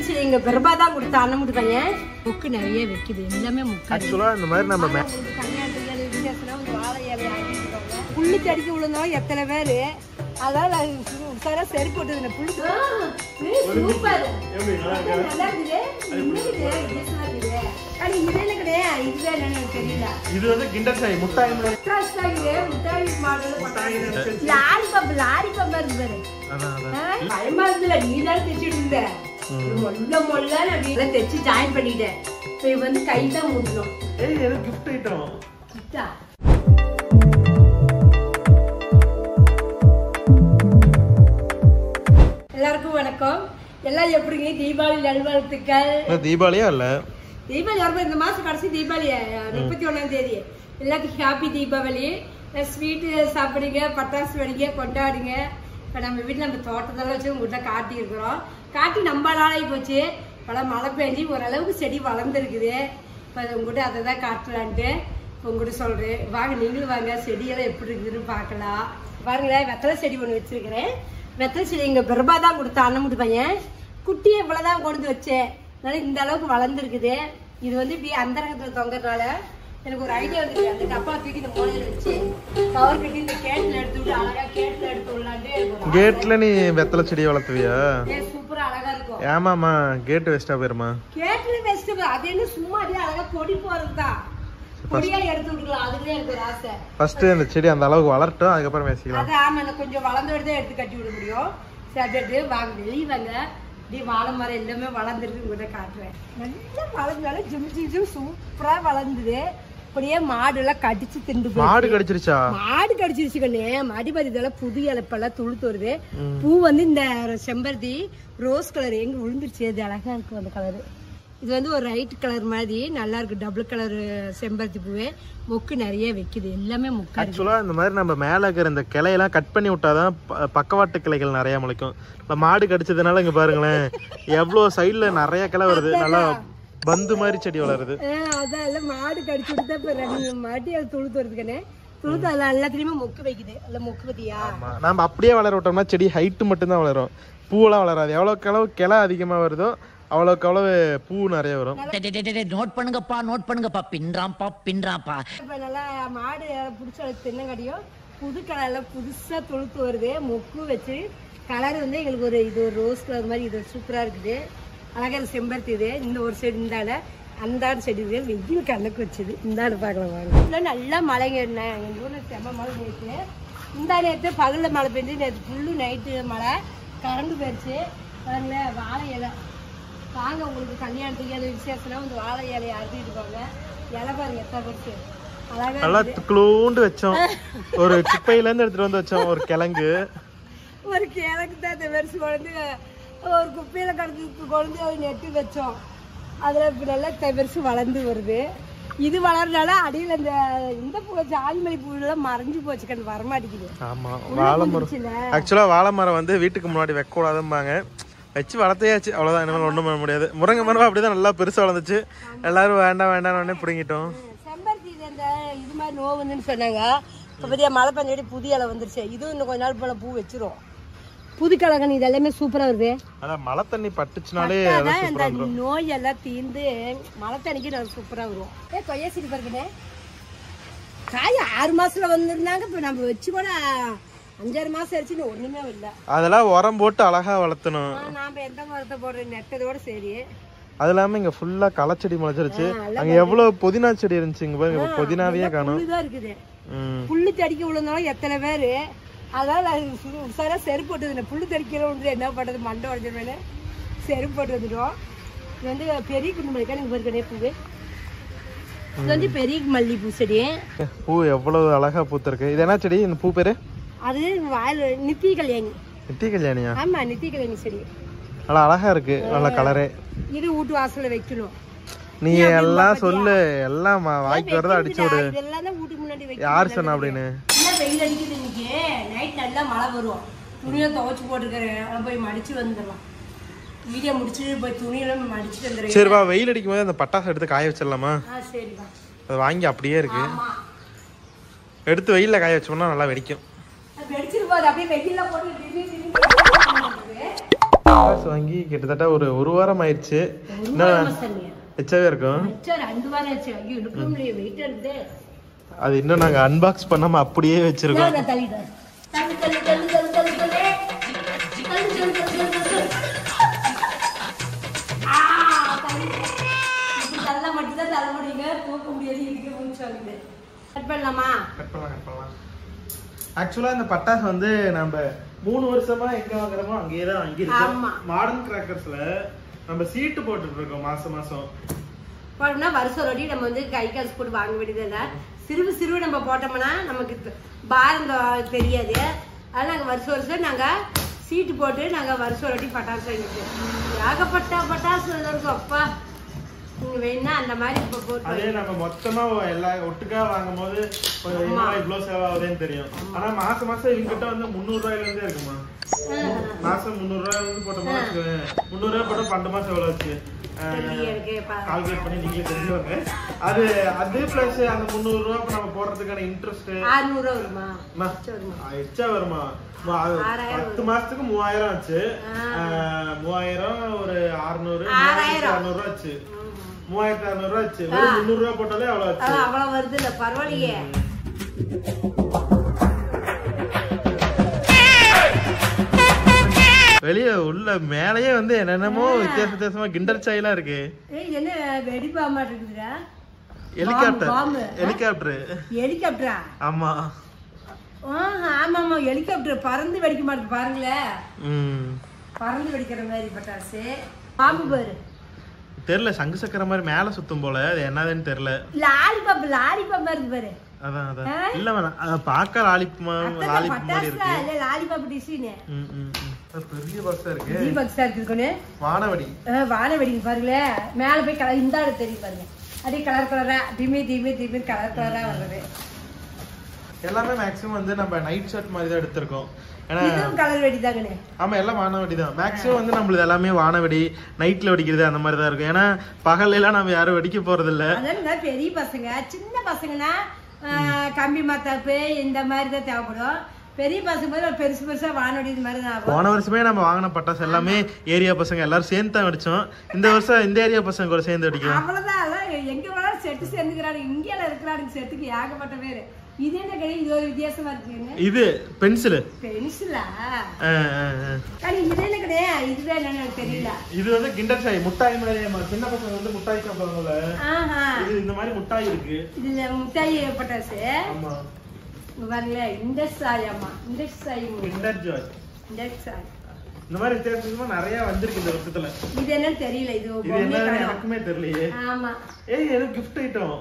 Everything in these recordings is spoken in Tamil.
வெத்தலை எங்க பெருமா தான் கொடுத்த அண்ணன் முட்டு பையன் முக்கு நிறைய வைக்குது எல்லாமே முக்கு ஆக்சுவலா இந்த மாதிரி நம்ம கல்யாணத்துக்கு விசேஷம் வாழை இலை ஆகிட்டு புள்ளி தடிக்க விழுந்தோம் எத்தனை பேரு அதான் உசாரா சரி போட்டது புள்ளி சூப்பர் நல்லா இருக்குது இது வந்து கிண்டர் சாய் முட்டாய் லாரி பம்பா இருக்கு பயமா இருக்குல்ல நீ தான் தைச்சிட்டு இருந்த மொல்ல தைச்சு ஜாயின் பண்ணிட்டேன் இப்ப வந்து கை தான் மூடணும் கிஃப்ட் ஐட்டம் எல்லாருக்கும் வணக்கம் எல்லாம் எப்படிங்க தீபாவளி நல்வாழ்த்துக்கள் தீபாவளியா இல்ல தீபாவளி வரப்போ இந்த மாசம் கடைசி தீபாவளி 31ஆம் தேதி எல்லாத்துக்கும் ஹாப்பி தீபாவளி ஸ்வீட்டு சாப்பிடுங்க பட்டாசு வெடிங்க கொண்டாடுங்க இப்போ நம்ம வீட்டில் நம்ம தோட்டத்தெல்லாம் வச்சு உங்கள்கிட்ட காட்டியிருக்கிறோம் காட்டி நம்ம நாளாகி போச்சு பல மழை பெஞ்சு ஓரளவுக்கு செடி வளர்ந்துருக்குது இப்போ அது உங்கள்கிட்ட அதை தான் காட்டலான்ட்டு இப்போ உங்கள்கிட்ட சொல்கிறேன் வாங்க நீங்களும் வாங்க செடியெல்லாம் எப்படி இருக்குதுன்னு பார்க்கலாம் பாருங்களேன் வெத்தலை செடி ஒன்று வச்சுருக்கிறேன் வெத்தலை செடி எங்கள் பெருமா தான் கொடுத்த அண்ணன் முட்டு பையன் குட்டியை இவ்வளோதான் கொண்டு வச்சேன் அதனால இந்த அளவுக்கு வளர்ந்துருக்குது இது வந்து இப்படி அந்தரங்கத்தில் தொங்குறதுனால எனக்கு ஒரு ஐடியா வந்துருக்கு அந்த டப்பா தூக்கி இந்த மூலையில வச்சு கவர் கட்டி இந்த கேட்டில் எடுத்து விட்டு அழகா கேட்டில் எடுத்து விடலான்ட்டு கேட்ல நீ வெத்தலை செடி வளர்த்துவியா சூப்பரா அழகா இருக்கும் ஏமாமா கேட் வேஸ்டா போயிருமா கேட்ல வேஸ்ட் அது என்ன சும்மா அப்படியே அழகா கொடி போறதுதான் கொடியா எடுத்து விட்டுக்கலாம் அதுக்குதான் எனக்கு ஒரு ஆசை ஃபர்ஸ்ட் அந்த செடி அந்த அளவுக்கு வளரட்டும் அதுக்கப்புறம் பேசிக்கலாம் அது ஆமா கொஞ்சம் வளர்ந்தோடு தான் எடுத்து கட்டி விட முடியும் சரி வாங்க வெளியே வாங்க அப்படியே வாழை மரம் எல்லாமே வளர்ந்துருக்கு உங்கள்கிட்ட காட்டுறேன் நல்லா வளர்ந்தாலும் ஜிம் சூப்பரா வளர்ந்துது அப்படியே மாடு எல்லாம் கடிச்சு திண்டு மாடு கடிச்சிருச்சா மாடு கடிச்சிருச்சு கண்ணே மடிபதி இதெல்லாம் புது இலப்பெல்லாம் துளுத்து வருது பூ வந்து இந்த செம்பருத்தி ரோஸ் கலர் எங்க விழுந்துருச்சு அது அழகா இருக்கும் அந்த கலரு இது வந்து ஒரு ரைட் கலர் மாதிரி நல்லா இருக்கு டபுள் கலர் செம்பருத்தி பூவே மொக்கு நிறைய வைக்குது எல்லாமே மொக்கு ஆக்சுவலா இந்த மாதிரி நம்ம மேல இருக்கிற இந்த கிளையெல்லாம் கட் பண்ணி விட்டாதான் பக்கவாட்டு கிளைகள் நிறைய முளைக்கும் நம்ம மாடு கடிச்சதுனால இங்க பாருங்களேன் எவ்வளவு சைட்ல நிறைய கிளை வருது நல்லா பந்து மாதிரி செடி வளருது அதான் எல்லாம் மாடு கடிச்சு விட்டு இப்ப மாட்டி அது துளுத்து வருதுக்கண்ணே துளுத்து அதுல எல்லாத்துலயுமே மொக்கு வைக்குது அல்ல மொக்கு பத்தியா நம்ம அப்படியே வளர விட்டோம்னா செடி ஹைட்டு மட்டும் தான் வளரும் பூவெல்லாம் வளராது எவ்வளவுக்கு அளவு கிளை அதிகமா வருதோ அவ்வளவுக்கு அவ்வளவு பூ நிறைய வரும் நோட் பண்ணுங்கப்பா பின்றாம்பா இப்ப நல்லா மாடு பிடிச்ச தென்னங்கடியும் புது கலர்ல புதுசா துளுத்து வருது மொக்கு வச்சு கலர் வந்து எங்களுக்கு ஒரு இது ஒரு ரோஸ் கலர் மாதிரி இது சூப்பரா இருக்குது அழகா செம்பருத்தி இது இந்த ஒரு செடி இந்தாட அந்த செடி இருக்குது வெயில் கண்ணுக்கு வச்சுது இந்தாடு பார்க்கலாம் வாங்க நல்லா மழைங்க எங்கள் ஊரில் செம்ம மழை போயிடுச்சு இந்த நேரத்து பகலில் மழை பெஞ்சு நேற்று ஃபுல்லு நைட்டு மழை கரண்டு போயிடுச்சு பாருங்களேன் வாழை இலை வாங்க உங்களுக்கு கல்யாணத்துக்கு ஏழு விசேஷம்னா வந்து வாழை இலையை அறுத்திட்டு போங்க இலை பாருங்க எத்தனை பெருசு நல்லா துக்குளூண்டு வச்சோம் ஒரு சிப்பையில இருந்து எடுத்துட்டு வந்து வச்சோம் ஒரு கிழங்கு தான் இந்த பெருசு குழந்தை ஒரு குப்பையில கடந்து குழந்தை அதை நெட்டு வச்சோம் அதுல இப்ப நல்லா பெருசு வளர்ந்து வருது இது வளர்றதால அடியில இந்த பூ ஜாதிமல்லி பூவெல்லாம் மறைஞ்சு போச்சு கண்டு வரமாட்டேங்குது ஆமா வாழை மரம் ஆக்சுவலா வாழை மரம் வந்து வீட்டுக்கு முன்னாடி வைக்க கூடாதும்பாங்க வச்சு வளர்த்தையாச்சு அவ்வளவுதான் இனிமேல் ஒன்றும் பண்ண முடியாது முருங்கை மரம் அப்படிதான் நல்லா பெருசா வளர்ந்துச்சு எல்லாரும் வேண்டாம் பிடிங்கிட்டோம் செம்பருத்தி இந்த இது மாதிரி நோவு வந்துன்னு சொன்னாங்க இப்போ பெரிய மழை பெஞ்சாடி புதிய இலை வந்துருச்சு இதுவும் இன்னும் கொஞ்ச நாள் போல பூ வச்சிரும் புது கலகன் இது எல்லாமே சூப்பரா வருது மழை தண்ணி பட்டுச்சுனாலே இந்த நோய் எல்லாம் தீர்ந்து மழை தண்ணிக்கு நல்லா சூப்பரா வரும் கொய்யா செடி பாருங்கண்ணே காய் 6 மாசத்துல வந்திருந்தாங்க இப்ப நம்ம வச்சு கூட 5-6 மாசம் ஆயிடுச்சுன்னு ஒண்ணுமே இல்ல அதெல்லாம் உரம் போட்டு அழகா வளர்த்தணும் நாம எந்த மரத்தை போடுறோம் நெட்டதோட சரி அது இல்லாம இங்க ஃபுல்லா களச்செடி முளைச்சிருச்சு அங்க எவ்வளவு புதினா செடி இருந்துச்சு இங்க பாருங்க புதினாவே காணும் இருக்குது புல்லு தடிக்க விழுந்தாலும் எத்தனை பேரு அதனால உசாரா செருப்பு போட்டு புல்லு தடிக்கல விழுந்து என்ன பண்றது மண்டை உடஞ்ச செருப்பு போட்டு வந்துடும் இது வந்து பெரிய குண்டு மல்லிக்கா நீங்க பாருக்கனே பூவு இது வந்து பெரிய மல்லிகைப்பூ செடி பூ எவ்வளவு அழகா பூத்திருக்கு இது என்ன செடி இந்த பூ பேரு அது நித்திய கல்யாணி நித்திய கல்யாணியா ஆமா நித்திய கல்யாணி செடி நல்லா அழகா இருக்கு நல்ல கலரே இது வீட்டு வாசல்ல வைக்கணும் நீ எல்லாம் சொல்லு எல்லாம் வாய்க்கு வரத அடிச்சு விடு இதெல்லாம் தான் வீட்டுக்கு முன்னாடி வைக்கணும் யார் சொன்னா அப்படின்னு வெயில் அடிக்குது இன்னைக்கு நைட் நல்லா மழை வரும் துணியை துவைச்சு போட்டுக்கிறேன் போய் மடிச்சு வந்துடலாம் வீடியோ முடிச்சுட்டு போய் துணியெல்லாம் மடிச்சுட்டு வந்துடுறேன் சரிப்பா வெயில் அடிக்கும் போது அந்த பட்டாசு எடுத்து காய வச்சிடலாமா சரிப்பா அது வாங்கி அப்படியே இருக்கு எடுத்து வெயில்ல காய வச்சோம்னா நல்லா வெடிக்கும் வெடிச்சிட்டு போகுது அப்படியே வெயில்ல போட்டு பட்டாசு வாங்கி கிட்டத்தட்ட ஒரு வாரம் ஆயிடுச்சு. எச்சாவே இருக்கும். அது இன்னும் நாங்க அன்பாக்ஸ் பண்ணாம அப்படியே வச்சிருக்கோம். ஆக்சுவலா இந்த பட்டாசு வந்து நம்ம 3 வருஷமா எங்க வாங்குறோமோ அங்கேயேதான் வாங்கிருக்கோம். மாடர்ன் கிராக்கர்ஸ்ல நம்ம சீட்டு போட்டுட்டு இருக்கோம் மாசம் போட்டோம்னா வருஷம் ஒட்டி நம்ம வந்து கை காசு போட்டு வாங்க வேண்டியது இல்ல. சிறுவு நம்ம போட்டோம்னா நமக்கு பாரம் தெரியாது. அதனால நாங்க வருஷம் நாங்க சீட்டு போட்டு நாங்க வருஷம் ஒட்டி பட்டாசு வாங்கிட்டு ஏகப்பட்ட பட்டாசு இருக்கும். அப்பா நீங்க வேணா அந்த மாதிரி அதே நம்ம மொத்தமா எல்லாம் ஒட்டுக்கா வாங்கும் போது இவ்வளவு செலவாகுதுன்னு தெரியும். ஆனா மாசம் இவங்கிட்ட வந்து 300 ரூபாயில இருந்தே இருக்குமா. மாசம் 300 ரூபாய் வந்து போட்டோம்னா 300 ரூபாய் போட்டா 12 மாசம் எவ்வளவு ஆச்சு கால்குலேட் பண்ணி நீங்களே தெரிஞ்சுவாங்க. அது பிளஸ் அந்த 300 ரூபாய் நம்ம போடுறதுக்கான இன்ட்ரெஸ்ட் 600 வருமா எச்சா வருமா. 10 மாசத்துக்கு 3000 ஆச்சு. 3000 ஒரு 600 600 ரூபாய் ஆச்சு. 3600 ரூபாய் ஆச்சு. 300 ரூபாய் போட்டாலே அவ்வளவு ஆச்சு. அவ்வளவு வருது இல்ல பரவாயில்லையே. வெளிய உள்ள மேலயே வந்து என்னென்னமோ வித்தியாசமா கிண்டர் சாயெல்லாம் இருக்கு. என்ன வெடிபாமா இருக்குதுடா. ஹெலிகாப்டரா? ஆமா ஆமா ஹெலிகாப்டர் பறந்து வெடிக்க மாட்டேங்குது பாருங்களேன். பறந்து வெடிக்கிற மாதிரி பட்டாசு. பாம்பு பாரு தெரியல, சங்கு சக்கர மாதிரி மேல சுத்தும் போல. அது என்னதுன்னு தெரியல. லாலிபாப் இருக்கு பாரு. அதான் இல்ல வேணாம் பாக்க லாலிபாப் மாதிரி இருக்கு. இல்ல லாலிபாப் டிசைன் பெரிய பாக்ஸா இருக்கு. பெரிய பாக்ஸா இருக்கு. வானவெடி பாருங்களே மேல போய் கலர் இந்த ஆளு தெரியும் பாருங்க. அப்படியே கலரா திமி கலரா வருது. எல்லாமே மேக்ஸிமம் வந்து நம்ம நைட் ஷாட் மாதிரி தான் எடுத்திருக்கோம். கலர் வெடி தாங்கண்ணே. ஆமா எல்லாம் வானவெடி தான். மேக்ஸிமம் வந்து நம்மளது எல்லாமே வானவெடி நைட்ல வெடிக்கிறது அந்த மாதிரி தான் இருக்கும். ஏன்னா பகல்ல எல்லாம் நம்ம யாரும் வெடிக்க போறது இல்ல. அதான் பெரிய பசங்க சின்ன பசங்கன்னா கம்பி மத்தாப்பு இந்த மாதிரி தான் தேவைப்படும். பெரிய பசங்க பெருசா வானவெடி இது மாதிரி தான். போன வருஷமே நம்ம வாங்கின பட்டாசு எல்லாமே ஏரியா பசங்க எல்லாரும் சேர்ந்து தான் வெடிச்சோம். இந்த வருஷம் இந்த ஏரியா பசங்க கூட சேர்ந்து வெடிக்கும். அவ்வளவுதான். அதான் எங்க வேணாலும் செட்டு சேர்ந்துக்கிறாரு. இந்தியால இருக்கிறாரு செட்டுக்கு ஏகப்பட்ட பேரு. இது என்ன கிடையாது. இது ஒரு வித்தியாசமா இருக்கு. இது பென்சிலா? இது என்ன கிடையாது. இதுதான் என்னன்னு தெரியல. இது வந்து கிண்டர் சாய் முட்டாய் மாதிரி. சின்ன பசங்க வந்து முட்டாய் சாப்பிடுவாங்கல்ல. இது இந்த மாதிரி முட்டாய் இருக்கு. இதுல முட்டாய் பட்டாசு. ஆமா பாருங்க இண்டஸ் சாய். ஆமா இண்டஸ் சாய் கிண்டர் ஜாய் இந்த மாதிரி வித்தியாசமா நிறைய வந்திருக்கு இந்த வருஷத்துல. இது என்னன்னு தெரியல. இது எனக்குமே தெரியலையே. ஆமா ஏதோ கிஃப்ட் ஐட்டம்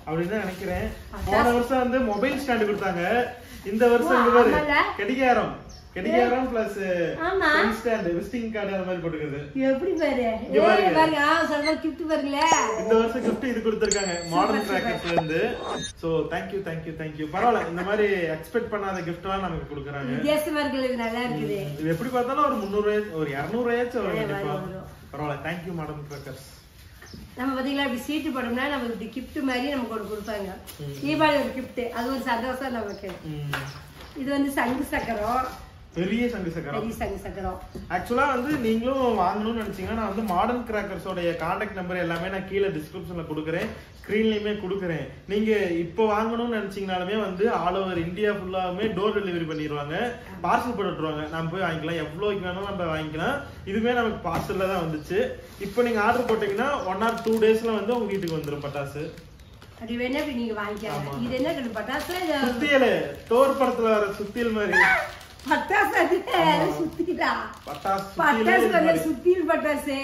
அப்படின்னு நினைக்கிறேன். போன வருஷம் வந்து மொபைல் ஸ்டாண்ட் கொடுத்தாங்க. இந்த வருஷம் கடிகாரம் plus pen stand visiting card அந்த மாதிரி போட்டுக்குது. எப்படி பாருங்க கிஃப்ட் பாருங்களே. இந்த வருஷம் கிஃப்ட் இது கொடுத்திருக்காங்க மாடர்ன் கிராக்கர்ஸ்ல இருந்து. சோ thank you பரவாயில்ல. இந்த மாதிரி எக்ஸ்பெக்ட் பண்ணாத கிஃப்ட் எல்லாம் நமக்கு கொடுக்கறாங்க. வித்தியாசமா இருக்கு. இது நல்லா இருக்குது. இது எப்படி பார்த்தாலும் ஒரு 300 ஒரு 200 ஆச்சு வரும். பரவாயில்ல. thank you modern crackers. நம்ம பாத்தீங்களா இப்படி சீட்டு போட்டோம்னா நமக்கு இப்படி கிஃப்ட் மாதிரி நமக்கு ஒன்று கொடுப்பாங்க. தீபாவளி ஒரு கிஃப்ட். அது ஒரு சந்தோஷம் நமக்கு. இது வந்து சங்கு சக்கரம். பெரிய சங்கு சக்கரம். ஆக்சுவலா வந்து நீங்களும் வாங்கணும்னு நினைச்சீங்கன்னா நான் வந்து மாடர்ன் கிராக்கர்ஸோட கான்டாக்ட் நம்பர் எல்லாமே நான் கீழே டிஸ்கிரிப்ஷன்ல கொடுக்குறேன். ஸ்கிரீன்லயுமே கொடுக்குறேன். நீங்க இப்போ வாங்கணும்னு நினைச்சீங்கனாலுமே வந்து ஆல் ஓவர் இந்தியா ஃபுல்லாவுமே டோர் டெலிவரி பண்ணிடுவாங்க. பார்சல் போட்டுருவாங்க. நம்ம போய் வாங்கிக்கலாம். எவ்வளோக்கு வேணாலும் நம்ம வாங்கிக்கலாம். இதுவே நமக்கு பார்சல்ல தான் வந்துச்சு. இப்போ நீங்க ஆர்டர் போட்டீங்கன்னா 1 or 2 daysல வந்து உங்க வீட்டுக்கு வந்துடும் பட்டாசு. அது வேணா நீங்க வாங்கிக்கலாம். இது என்ன பட்டாசு? சுத்தியல் தோர் படத்துல வர சுத்தியல் மாதிரி பட்டாசு. சுத்திடா பட்டாசு சுத்தியல் பட்டாசு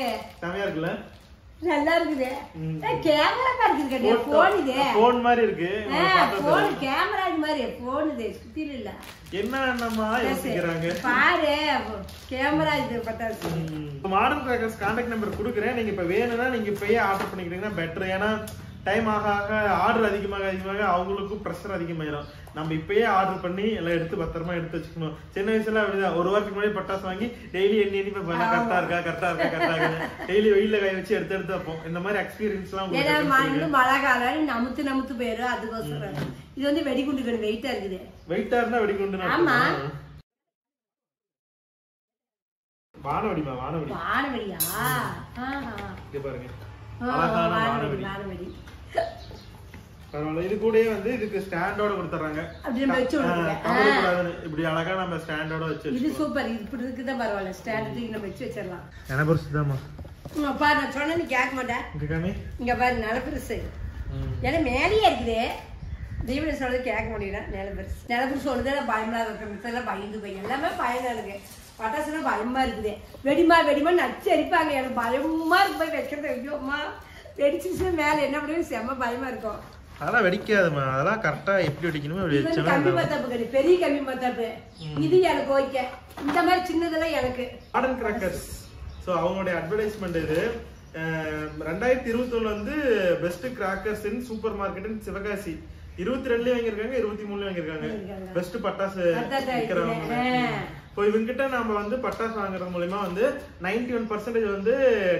செமையா இருக்குல்ல. நல்லா இருக்குது. கேமரா இருக்குது. போன் இது போன் மாதிரி இருக்கு. போன் கேமரா மாதிரி போன் இது சுத்தியல் இல்ல. என்னமா யோசிக்கிறாங்க பாரு. கேமரா இது பட்டாசு. மாடர்ன் கிராக்கர்ஸ் கான்டாக்ட் நம்பர் கொடுக்குறேன். நீங்க இப்ப வேணும்னா நீங்க இப்பயே ஆர்டர் பண்ணிக்கிட்டீங்கன்னா பெட்டர். ஏன்னா டைம் ஆக ஆர்டர் அதிகமாக அவங்களுக்கும் ப்ரெஷர் அதிகமாயிரும். நம்ம இப்பயே ஆர்டர் பண்ணி எல்லாம் எடுத்து பத்திரமா எடுத்து வச்சுக்கணும். சின்ன வயசுல அப்படிதான். ஒரு வாரத்துக்கு முன்னாடி பட்டாசு வாங்கி டெய்லி எண்ணி கரெக்டா இருக்கா டெய்லி வெயில கை வச்சு எடுத்து வைப்போம். இந்த மாதிரி எக்ஸ்பீரியன்ஸ் எல்லாம் மழை காலம் நமுத்து போயிடும். அதுக்கோசரம் இது வந்து வெடிகுண்டு வெயிட்டா இருக்குது. வெயிட்டா இருந்தா வெடிகுண்டு. ஆமா வானவடிமா வானவடி. வானவடியா? இங்க பாருங்க. அழகான வானவடி. பரவாயில்ல. இது கூடயே வந்து இதுக்கு ஸ்டாண்டோட கொடுத்துறாங்க. அப்படி நம்ம வெச்சு விடுங்க. இப்படி அழகா நம்ம ஸ்டாண்டோட வச்சு. இது சூப்பர். இது இப்படி இருக்குதா பரவாயில்ல. ஸ்டாண்டுக்கு நம்ம வெச்சு வச்சிரலாம். என்ன பெருசுதாமா? பாரு நான் சொன்னா நீ கேட்க மாட்டே. இங்க காமி. இங்க பாரு நல்ல பெருசு. ஏன்னா மேலேயே இருக்குது. தீபன் சொல்றது கேட்க முடியல. நல்ல பெருசு சொல்லுதே பயமா இருக்கு. மித்தெல்லாம் பயந்து போய் எல்லாமே பயனா இருக்கு. பட்டாசுனா பயமா இருக்குது. வெடிமா நச்சு அடிப்பாங்க. எனக்கு பயமா இருக்கு போய் வைக்கிறது. ஐயோம்மா வெடிச்சிச்சு மேல என்ன பண்ணுவோம் செம்ம பயமா இருக்கும். அதெல்லாம் வெடிக்காதுமா. அதெல்லாம் கரெக்டா எப்படி வெடிக்கணுமோ அப்படி வெச்சா. கம்மி மத்தாப்பு கிடையாது. பெரிய கம்மி மத்தாப்பு. இது எனக்கு ஓகே. இந்த மாதிரி சின்னதெல்லாம் எனக்கு. Modern crackers. சோ அவங்களுடைய அட்வர்டைஸ்மெண்ட் இது. 2021 வந்து best crackers in super market in Sivakasi. 22லயே வாங்கிருக்காங்க, 23லயே வாங்கிருக்காங்க. பெஸ்ட் பட்டாசு விக்கிறவங்க. இப்போ இவங்கிட்ட நாம வந்து பட்டாசு வாங்குறது மூலமா வந்து 91% வந்து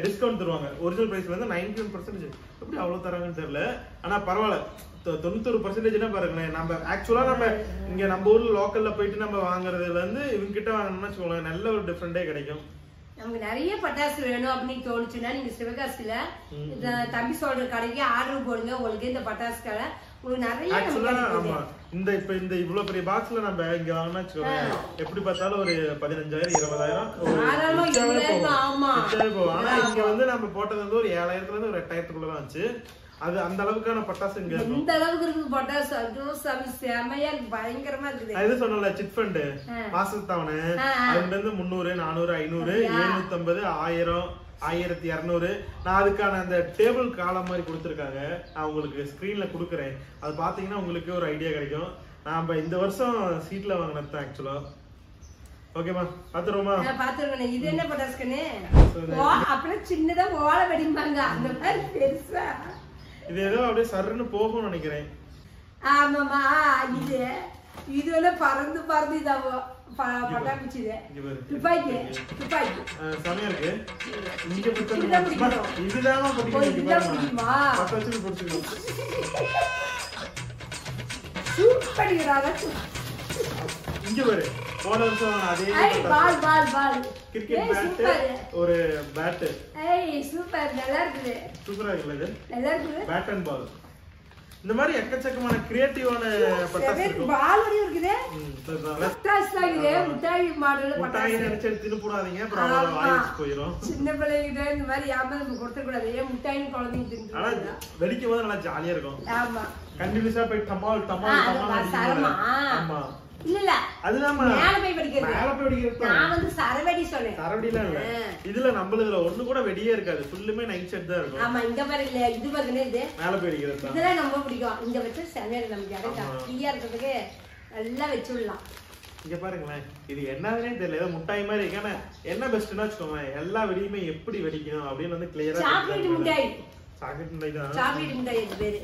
டிஸ்கவுண்ட் தருவாங்க. ஒரிஜினல் பிரைஸ் வந்து 91%. எப்படி அவ்வளவு தராங்கன்னு தெரியல. ஆனா பரவாயில்ல. 91% பாருங்களேன். நம்ம ஆக்சுவலா நம்ம இங்க நம்ம ஊர்ல லோக்கல்ல போயிட்டு நம்ம வாங்குறதுல இருந்து இவங்க கிட்ட வாங்கணும்னா வச்சுக்கோங்களேன் நல்ல ஒரு டிஃபரெண்டே கிடைக்கும். நமக்கு நிறைய பட்டாசு வேணும் அப்படின்னு தோணுச்சுன்னா நீங்க சிவகாசியில தம்பி சொல்ற கடைக்கு ஆர்டர் போடுங்க. உங்களுக்கு இந்த பட்டாசு கடை உங்களுக்கு நிறைய ஆமா. இந்த இப்ப இந்த இவ்வளவு பெரிய பாக்ஸ்ல நம்ம இங்க வாங்கினா வச்சுக்கோங்க எப்படி பார்த்தாலும் ஒரு 15,000 20,000 ஆமா. ஆனா இங்க வந்து நம்ம போட்டது வந்து ஒரு 7,000 இருந்து ஒரு 8,000 வந்துச்சு. அது அந்த அளவுக்கான பட்டாசு இங்க இருக்கு. இந்த அளவுக்கு இருக்கு பட்டாசு. அது செமையா பயங்கரமா இருக்குது. இது சொன்னல சிட் ஃபண்ட் மாசத்தவணை அதுல இருந்து 300 400 500 750 1000 1200. நான் அதுக்கான அந்த டேபிள் காலம் மாதிரி கொடுத்துருக்காங்க. நான் உங்களுக்கு ஸ்கிரீன்ல கொடுக்குறேன். அது பாத்தீங்கன்னா உங்களுக்கு ஒரு ஐடியா கிடைக்கும். நாம இந்த வருஷம் சீட்ல வாங்கினது ஆக்சுவலா. ஓகேமா பாத்துருவோமா? பாத்துருவேன். இது என்ன பட்டாசுன்னு அப்புறம் சின்னதா ஓலை வெடிப்பாங்க. அந்த மாதிரி பெருசா இது ஏதோ அப்படியே சர்ன்னு போகும்னு நினைக்கிறேன். ஆமாமா. இது எல்லாம் பறந்து இதாவோ பட்டாமிச்சு. துப்பாக்கி சமையா இருக்கு. இங்க இதுதான் இங்க பாரு. போன வருஷம் அதே கிரிக்கெட் பேட் ஒரு பேட். சூப்பர் நல்லா இருக்குது. சூப்பரா இருக்குல்ல? நல்லா இருக்குது. Bad and ball. இந்த மாதிரி எக்கச்சக்கமான கிரியேட்டிவான பட்டாசு இருக்கு. பால் வடி இருக்குது. பட்டாசு ஆகுது. முட்டாய் மாடல் முட்டாய் நினைச்சு தின்னு போடாதீங்க. அப்புறம் வாய்ஸ் போயிடும். சின்ன பிள்ளைகிட்ட இந்த மாதிரி யாம நம்ம கொடுத்த கூடாது. ஏன் முட்டாயின் குழந்தைங்க தின்னு. ஆனா வெடிக்கும் போது நல்லா ஜாலியா இருக்கும். ஆமா. கண்டினியூஸா போய் டமால் ஆமா. இல்ல அதுதான் மேல போய் வெடிக்கிறது. மேல போய் வெடிக்கிறது. நான் வந்து சரவெடி சொன்னேன். சரவெடிலாம் இல்ல. இதுல நம்மளதுல ஒண்ணு கூட வெடியே இருக்காது. ஃபுல்லுமே நைட் செட் தான் இருக்கும். ஆமா. இங்க பாரு இல்ல இது பாருங்க. இது மேல போய் வெடிக்கிறது. இதெல்லாம் ரொம்ப பிடிக்கும். இங்க வச்சு சமையல் நமக்கு அடக்கா ஃப்ரீயா இருக்கிறதுக்கு நல்லா வெச்சுடலாம். இங்க பாருங்களேன். இது என்னதுனே தெரியல. ஏதோ முட்டாய் மாதிரி இருக்கு. ஆனா என்ன பெஸ்ட்னா வச்சுக்கோங்க எல்லா வெடியுமே எப்படி வெடிக்கணும் அப்படின்னு வந்து கிளியரா. சாக்லேட் முட்டாய். சாக்லேட் முட்டாய் தான். சாக்லேட் முட்டாய் இது பேரு.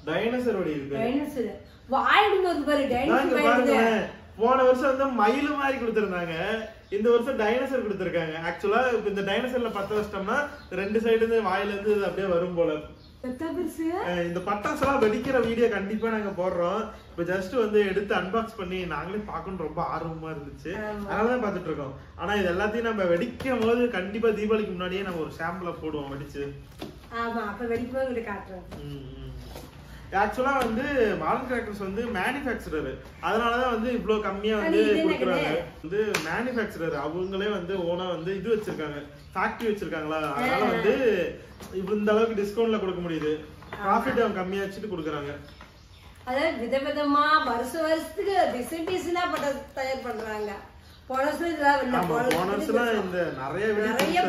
டைனோசர் வெடி இருக்கு. டைனோசர் வாயிடுங்க ஒரு பாரு. டைனோசர் பாருங்க. போன வருஷம் வந்து மயில் மாதிரி கொடுத்திருந்தாங்க. இந்த வருஷம் டைனோசர் கொடுத்திருக்காங்க. ஆக்சுவலா இந்த டைனோசர்ல 10 வருஷம்னா ரெண்டு சைடுல இருந்து வாயில இருந்து அப்படியே வரும் போல. இந்த பட்டாசு எல்லாம் வெடிக்கிற வீடியோ கண்டிப்பா நாங்க போடுறோம். இப்ப ஜஸ்ட் வந்து எடுத்து அன்பாக்ஸ் பண்ணி நாங்களே பார்க்கணும் ரொம்ப ஆர்வமா இருந்துச்சு. அதனாலதான் பாத்துட்டு இருக்கோம். ஆனா இது எல்லாத்தையும் நம்ம வெடிக்கும் போது கண்டிப்பா தீபாவளிக்கு முன்னாடியே நம்ம ஒரு சாம்பிள போடுவோம் வெடிச்சு. ஆமா. அப்ப வெடிக்கும் போது காட்டுறோம். ஆக்சுவலா வந்து மாடர்ன் கிராக்கர்ஸ் வந்து மேனுஃபேக்சரர். அதனாலதான் வந்து இவ்வளவு கம்மியா வந்து கொடுக்குறாங்க. வந்து மேனுஃபேக்சரர் அவங்களே வந்து ஓனா வந்து இது வச்சிருக்காங்க. ஃபேக்டரி வச்சிருக்காங்களா. அதனால வந்து இந்த அளவுக்கு டிஸ்கவுண்ட்ல கொடுக்க முடியுது. ப்ராஃபிட் அவங்க கம்மியா வச்சுட்டு கொடுக்குறாங்க. அதாவது விதவிதமா வருஷத்துக்கு டிசைன்டிஸ்னா பட்டாசு தயார் பண்றாங்க. போனஸ்ல இதெல்லாம் இல்ல. போனஸ்ல இந்த நிறைய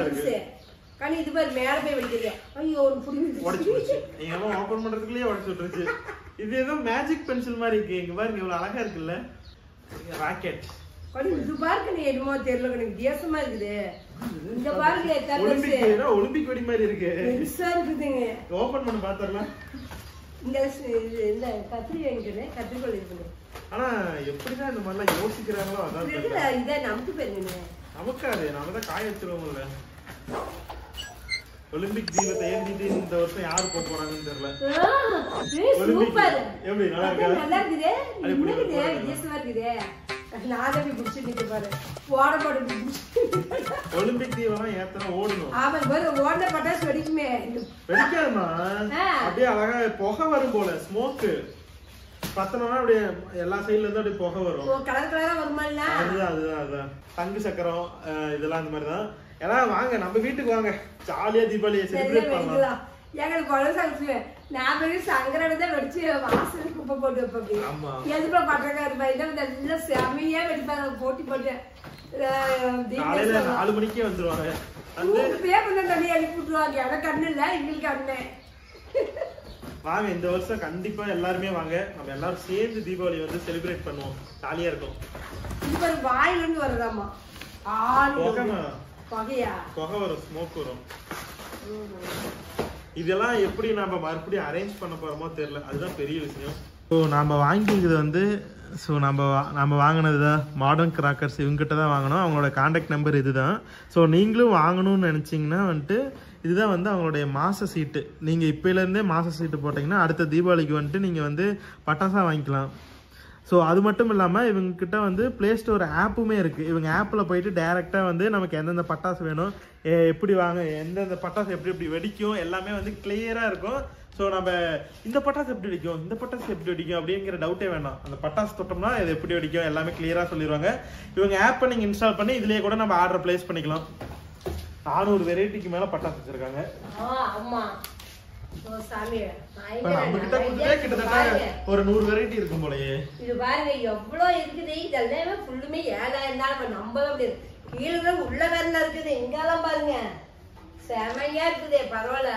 இருக்கு. கனி இது பாரு மேல போய் வெடிக்குது. ஐயோ ஒரு புடிச்சு உடைச்சு. நீங்க எல்லாம் ஓபன் பண்றதுக்குள்ளே உடைச்சு விட்டுருச்சு. இது ஏதோ மேஜிக் பென்சில் மாதிரி இருக்கு. இங்க பாருங்க இவ்வளவு அழகா இருக்குல்ல. ராக்கெட். கனி இது பாருங்க. நீ என்னமோ தெரியல. கனி வித்தியாசமா இருக்குது. இங்க பாருங்க. ஒலிம்பிக் வெடி மாதிரி இருக்கு. பெருசா இருக்குதுங்க. ஓபன் பண்ணி பாத்தறலாம். இங்க இந்த கத்திரி வாங்கிட்டேன். கத்திரிக்கோல் இருக்கு. ஆனா எப்படிதான் இந்த மாதிரி யோசிக்கிறாங்களோ அதான் தெரியல. இத நமக்கு பேருங்க. நமக்காது. நாம தான் காய வச்சிருவோம்ல. ஒலிம்பிக் தீபத்தை ஏந்திட்டு இந்த வருஷம் யாரு போக போறாங்கன்னு தெரியல. சூப்பர். எப்படி நல்லா இருக்கா? நல்லா இருக்குது. இன்னைக்கு வித்தியாசமா இருக்குது. நானே பிடிச்சிட்டு பாரு. போட போட்டு ஒலிம்பிக் தீவெல்லாம் ஏத்தனா ஓடணும். ஆமா ஓடுன பட்டாசு வெடிக்குமே. வெடிக்காதுமா, அப்படியே அழகா புகை வரும் போல, ஸ்மோக் பத்தனோம்னா அப்படியே எல்லா சைடுல இருந்து அப்படியே புகை வரும். கலர் கலரா வருமால. அதுதான் தங்கு சக்கரம் இதெல்லாம் அந்த மாதிரி தான். எல்லாம் வாங்க நம்ம வீட்டுக்கு வாங்க, ஜாலியா தீபாவளியை செலிப்ரேட் பண்ணலாம். எங்களுக்கு குழந்தை சாப்பிட்டு நான் போய் சங்கரத்தை வெடிச்சு வாசல் குப்பை போட்டு வைப்பேன். எதுப்பா பட்டக்காரு பையன் நல்லா செமையா வெடிப்பாங்க போட்டி போட்டு. 4 மணிக்கே வந்துருவாங்க. பேப்பர் தண்ணி அனுப்பி விட்டுருவாங்க. எனக்கு கண்ணு இல்ல, எங்களுக்கு கண்ணு. வாங்க இந்த வருஷம் கண்டிப்பா எல்லாருமே வாங்க, நம்ம எல்லாரும் சேர்ந்து தீபாவளி வந்து செலிப்ரேட் பண்ணுவோம், ஜாலியா இருக்கும். இது ஒரு வாயில இருந்து வருதாமா புகை வரும், ஸ்மோக் வரும். இதெல்லாம் எப்படி நம்ம மறுபடியும் அரேஞ்ச் பண்ண போறோமோ தெரியல, அதுதான் பெரிய விஷயம். ஸோ நம்ம வாங்கிக்கிறது வந்து நம்ம வாங்கினது தான் மாடர்ன் கிராக்கர்ஸ், இவங்ககிட்ட தான் வாங்கினோம். அவங்களோட கான்டாக்ட் நம்பர் இதுதான். ஸோ நீங்களும் வாங்கணும்னு நினச்சிங்கன்னா வந்துட்டு இதுதான் வந்து அவங்களுடைய மாத சீட்டு. நீங்கள் இப்போலேருந்தே மாத சீட்டு போட்டிங்கன்னா அடுத்த தீபாவளிக்கு வந்துட்டு நீங்கள் வந்து பட்டாசாக வாங்கிக்கலாம். ஸோ அது மட்டும் இல்லாமல் இவங்ககிட்ட வந்து ப்ளே ஸ்டோர் ஆப்புமே இருக்குது. இவங்க ஆப்பில் போயிட்டு டேரெக்டாக வந்து நமக்கு எந்தெந்த பட்டாசு வேணும், எப்படி வாங்க, எந்தெந்த பட்டாசு எப்படி வெடிக்கும் எல்லாமே வந்து கிளியராக இருக்கும். ஸோ நம்ம இந்த பட்டாசு எப்படி வெடிக்கும், இந்த பட்டாசு எப்படி வெடிக்கும் அப்படிங்கிற டவுட்டே வேணாம். அந்த பட்டாசு தொட்டோம்னா இது எப்படி வெடிக்கும் எல்லாமே கிளியராக சொல்லிடுவாங்க. இவங்க ஆப்பை நீங்கள் இன்ஸ்டால் பண்ணி இதுலேயே கூட நம்ம ஆர்டர் பிளேஸ் பண்ணிக்கலாம். 400 வெரைட்டிக்கு மேலே பட்டாசு வச்சுருக்காங்க. ஒரு 100 வெரைட்டி இருக்கும் போலயே. இது பாருங்க எவ்வளவு இருக்குது. இதெல்லாம் ஃபுல்லுமே 7000 தான். நம்ம கீழே உள்ள வேற இருக்குது. இங்கெல்லாம் பாருங்க செமையா இருக்குது. பரவாயில்ல,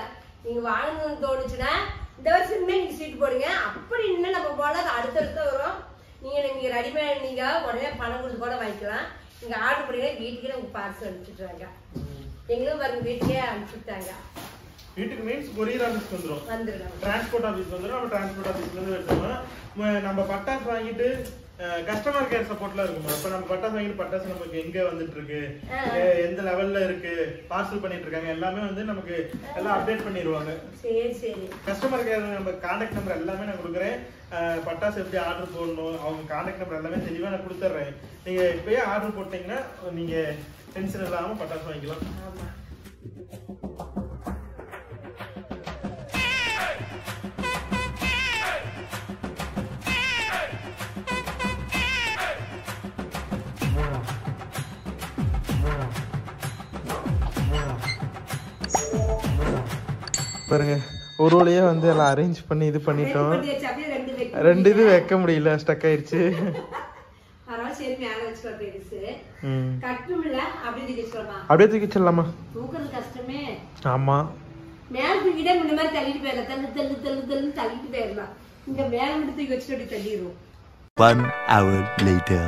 நீங்க வாங்கணும்னு தோணுச்சுன்னா இந்த வருஷமே நீங்க சீட்டு போடுங்க. அப்படி இன்னும் நம்ம போல அடுத்தடுத்த வரும். நீங்க ரெடிமேட் நீங்க உடனே பணம் கொடுத்து கூட வாங்கிக்கலாம். நீங்க ஆர்டர் பண்ணீங்க வீட்டுக்கே உங்க பார்சல் அனுப்பிச்சுட்டாங்க. எங்களும் பாருங்க வீட்டுக்கே அனுப்பிச்சுட்டாங்க. வீட்டுக்கு மீன்ஸ் கொரியர் ஆஃபீஸ் வந்துடும், டிரான்ஸ்போர்ட் ஆஃபீஸ் வந்துடும். நம்ம டிரான்ஸ்போர்ட் ஆஃபீஸ்ல இருந்து எடுத்தோம்னா நம்ம பட்டாசு வாங்கிட்டு கஸ்டமர் கேர் சப்போர்ட்லாம் இருக்கும். அப்ப நம்ம பட்டாசு வாங்கிட்டு பட்டாசு நமக்கு எங்க வந்துட்டு இருக்கு, எந்த லெவல்ல இருக்கு, பார்சல் பண்ணிட்டு இருக்காங்க எல்லாமே வந்து நமக்கு எல்லாம் அப்டேட் பண்ணிடுவாங்க. கஸ்டமர் கேர் நம்ம கான்டாக்ட் நம்பர் எல்லாமே நான் கொடுக்குறேன். பட்டாசு எப்படி ஆர்டர் போடணும் அவங்க கான்டாக்ட் நம்பர் எல்லாமே தெளிவா நான் கொடுத்துட்றேன். நீங்க இப்பயே ஆர்டர் போட்டீங்கன்னா நீங்க டென்ஷன் இல்லாம பட்டாசு வாங்கிக்கலாம். பாருங்க ஒரு வழியா வந்து எல்லாம் அரேஞ்ச் பண்ணி இது பண்ணிட்டோம். 2 இது வைக்க முடியல, ஸ்டக் ஆயிடுச்சு. அப்படியே தூக்கி வச்சிடலாமா? ஆமா, மேல தூக்கிட்டே முன்ன மாதிரி தள்ளிட்டு போயிடலாம். தள்ளிட்டு போயிடலாம். இங்க மேல மட்டும் தூக்கி வச்சுட்டு தள்ளிடுவோம். 1 hour later.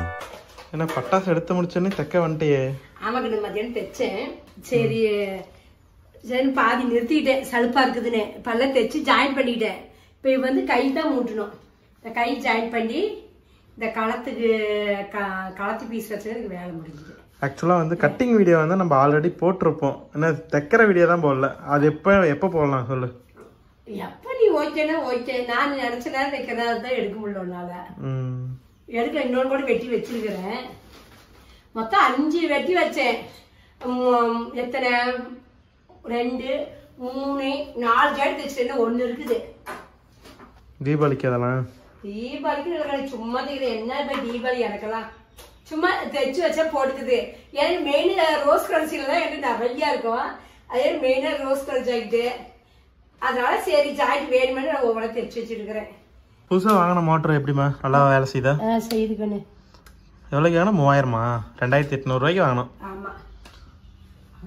என்ன பட்டாசு எடுத்து முடிச்சோன்னே தைக்க வந்துட்டே? ஆமா கிட்ட மத்தியானம் தைச்சேன். சரி பாதி நிறுத்திக்கிட்டேன், சலுப்பா இருக்குதுன்னு. இப்பெல்லாம் தைச்சு ஜாயின் பண்ணிக்கிட்டேன். இப்போ வந்து கை தான் மூட்டணும். இந்த கை ஜாயின் பண்ணி இந்த களத்து பீஸ் வச்சதுக்கு வேலை முடிஞ்சுது. ஆக்சுவலாக வந்து கட்டிங் வீடியோ வந்து நம்ம ஆல்ரெடி போட்டிருப்போம். ஏன்னா தைக்கிற வீடியோ தான் போடல. அது எப்போ போடலாம் சொல்லு? எப்போ நீ ஓகேன்னா ஓகே. நான் நினைச்ச நேரம் தைக்கிறதா தான் எடுக்க முடியல உன்னால. எடுக்க இன்னொன்று கூட வெட்டி வச்சிருக்கிறேன். மொத்தம் 5 வெட்டி வச்சேன். எத்தனை 2 3 4 ஜாடி தைச்சிட்டு 1 இருக்குது. தீபாவளிக்கு அதெல்லாம் தீபாவளிக்கு சும்மா தைக்கிறேன். என்ன இப்போ தீபாவளி எனக்கெல்லாம் சும்மா தைச்சு வச்சா போட்டுக்குது. ஏன்னா மெயின் ரோஸ் கலர்ஸில தான் எனக்கு நிறையா இருக்கும். அதே மெயினா ரோஸ் கலர் ஜாக்கெட்டு. அதனால சரி ஜாக்கெட் வேணுமென்னு நான் ஒவ்வொரு தைச்சு வச்சுருக்கிறேன். புதுசாக வாங்கின மோட்டர் எப்படிமா நல்லா வேலை செய்யுதா? செய்யுது கண்ணு. எவ்வளோக்கு வாங்கினா? 3000மா? 2800 ரூபாய்க்கு வாங்கணும். ஆமா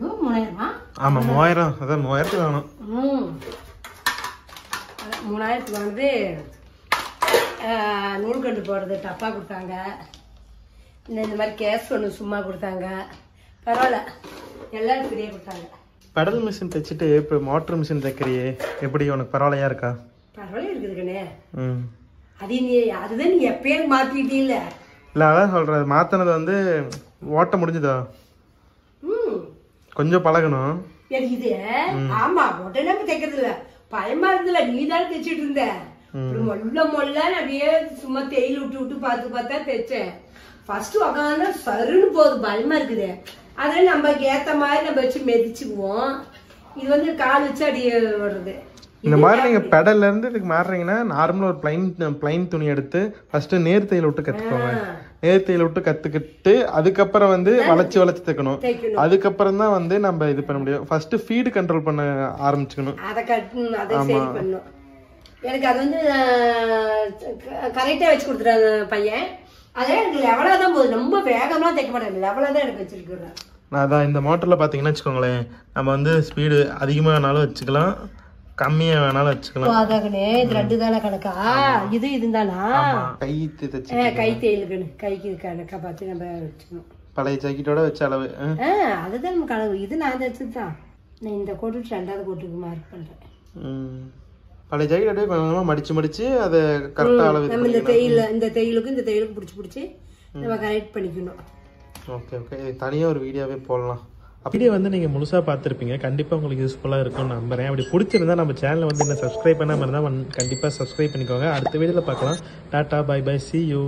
3000. ஆமா 3000. அதான் 3000க்கு வாங்கணும். 3000க்கு வந்து நூல்கண்டு போடுறது டப்பா கொடுத்தாங்க. இந்த மாதிரி கேஸ் ஒன்று சும்மா கொடுத்தாங்க. பரவாயில்ல, எல்லாரும் ஃப்ரீயாக கொடுத்தாங்க. பெடல் மிஷின் தைச்சிட்டு இப்போ மோட்டர் மிஷின் தைக்கிறியே, எப்படி உனக்கு பரவாயில்லையா இருக்கா? பரவாயில்ல இருக்குது கண்ணே. அதுதான் நீ எப்பயே மாற்றிட்டீங்கள. இல்லை அதான் சொல்கிறது, மாற்றினது வந்து ஓட்ட முடிஞ்சுதா? கொஞ்சம் பழகணும். இது ஆமா உடனே தைக்கிறது இல்ல, பயமா இருந்தல. நீ தானே தைச்சிட்டு இருந்த. மொல்ல அப்படியே சும்மா தேயில விட்டு பார்த்து பார்த்தா தைச்சேன். ஃபர்ஸ்ட் உக்காந்து சருன்னு போகுது, பயமா இருக்குது. அதில் நமக்கு ஏற்ற மாதிரி நம்ம வச்சு மெதிச்சுக்குவோம். இது வந்து கால் வச்சு அடி வருது. இந்த மாதிரி நீங்க பெடல்ல இருந்து இதுக்கு மாறுறீங்கன்னா நார்மலா ஒரு பிளைன் துணி எடுத்து ஃபர்ஸ்ட் நேர்த்தையில விட்டு கத்துக்கோங்க. நேர்த்தையில விட்டு கத்துக்கிட்டு அதுக்கப்புறம் வந்து வளைச்சு தைக்கணும். அதுக்கப்புறம் தான் வந்து நம்ம இது பண்ண முடியும். ஃபர்ஸ்ட் ஃபீடு கண்ட்ரோல் பண்ண ஆரம்பிச்சுக்கணும். அதை சரி பண்ணணும். எனக்கு அது வந்து கரெக்டா வச்சு கொடுத்துட்டாங்க பையன். அதே எனக்கு லெவலா தான் போகுது. ரொம்ப வேகம்லாம் தைக்க மாட்டேன். லெவலா தான் எனக்கு வச்சிருக்கிறேன். அதான் இந்த மோட்டர்ல பாத்தீங்கன்னா வச்சுக்கோங்களேன், நம்ம வந்து ஸ்பீடு அதிகமா வேணாலும் வச்சுக்கலாம், கம்மியா வேணாலும் வச்சுக்கலாம். அதாகனே இது ரெண்டு தானே கணக்கா? இது இதுதானா? கை தைச்சு கை தேயிலுக்குன்னு கைக்கு கணக்கா பார்த்து நம்ம வச்சுக்கணும். பழைய ஜாக்கெட்டோட வச்ச அளவு. அதுதான் நம்ம கணக்கு. இது நான் தைச்சதுதான். நான் இந்த கோட்டு ரெண்டாவது கோட்டுக்கு மார்க் பண்றேன். பழைய ஜாக்கெட் அப்படியே கொஞ்சமா மடிச்சு அதை கரெக்டா அளவு நம்ம இந்த தேயிலுக்கு பிடிச்சி நம்ம கரெக்ட் பண்ணிக்கணும். ஓகே ஓகே, தனியாக ஒரு வீடியோவே போடலாம். வீடியோ வந்து நீங்கள் முழுசாக பார்த்துருப்பீங்க. கண்டிப்பாக உங்களுக்கு யூஸ்ஃபுல்லாக இருக்கும்னு நம்புறேன். அப்படி பிடிச்சிருந்தா நம்ம சேனலை வந்து இன்னும் சப்ஸ்கிரைப் பண்ணாமல் இருந்தால் கண்டிப்பாக சப்ஸ்கிரைப் பண்ணிக்கோங்க. அடுத்த வீடியோவில் பார்க்கலாம். Tata, bye bye, see you.